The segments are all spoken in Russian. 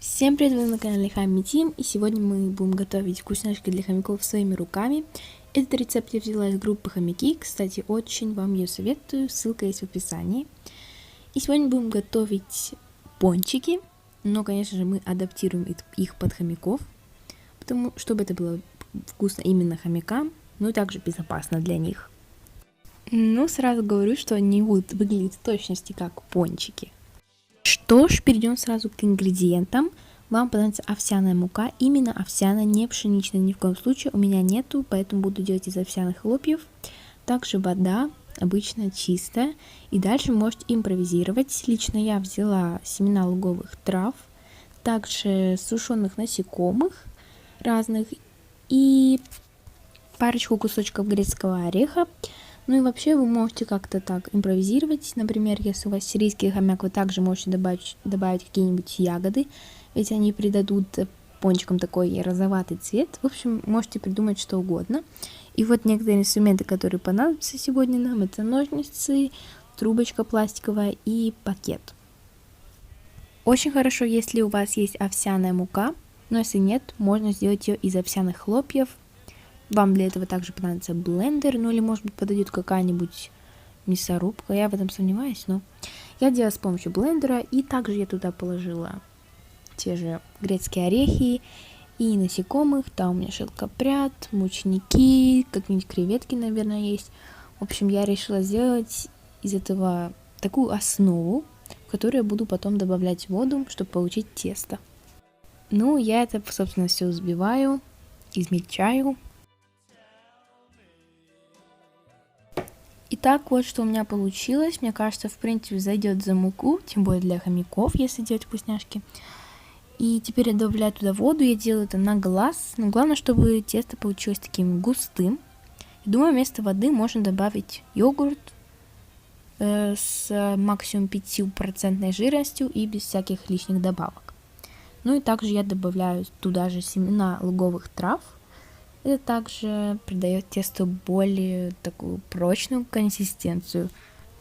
Всем привет, вы на канале Хомяки, и сегодня мы будем готовить вкусняшки для хомяков своими руками. Этот рецепт я взяла из группы Хомяки, кстати, очень вам ее советую, ссылка есть в описании. И сегодня будем готовить пончики, но, конечно же, мы адаптируем их под хомяков, чтобы это было вкусно именно хомякам, но и также безопасно для них. Ну, сразу говорю, что они будут выглядеть в точности как пончики. Что ж, перейдем сразу к ингредиентам. Вам понадобится овсяная мука, именно овсяная, не пшеничная ни в коем случае, у меня нету, поэтому буду делать из овсяных хлопьев. Также вода, обычная, чистая. И дальше можете импровизировать. Лично я взяла семена луговых трав, также сушеных насекомых разных и парочку кусочков грецкого ореха. Ну и вообще вы можете как-то так импровизировать. Например, если у вас сирийский хомяк, вы также можете добавить какие-нибудь ягоды, ведь они придадут пончикам такой розоватый цвет. В общем, можете придумать что угодно. И вот некоторые инструменты, которые понадобятся сегодня нам, это ножницы, трубочка пластиковая и пакет. Очень хорошо, если у вас есть овсяная мука, но если нет, можно сделать ее из овсяных хлопьев. Вам для этого также понадобится блендер, ну или может быть подойдет какая-нибудь мясорубка, я в этом сомневаюсь, но я делала с помощью блендера, и также я туда положила те же грецкие орехи и насекомых, там у меня шелкопряд, мучники, какие-нибудь креветки, наверное, есть. В общем, я решила сделать из этого такую основу, в которую я буду потом добавлять воду, чтобы получить тесто. Ну, я это, собственно, все взбиваю, измельчаю. Итак, вот что у меня получилось. Мне кажется, в принципе, зайдет за муку, тем более для хомяков, если делать вкусняшки. И теперь я добавляю туда воду, я делаю это на глаз. Но главное, чтобы тесто получилось таким густым. И думаю, вместо воды можно добавить йогурт с максимум 5% жирностью и без всяких лишних добавок. Ну и также я добавляю туда же семена луговых трав. Это также придает тесту более такую прочную консистенцию,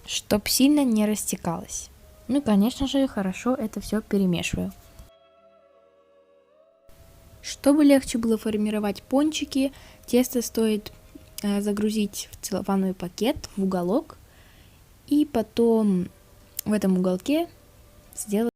чтоб сильно не растекалось. Ну и, конечно же, хорошо это все перемешиваю. Чтобы легче было формировать пончики, тесто стоит загрузить в целлофановый пакет в уголок, и потом в этом уголке сделать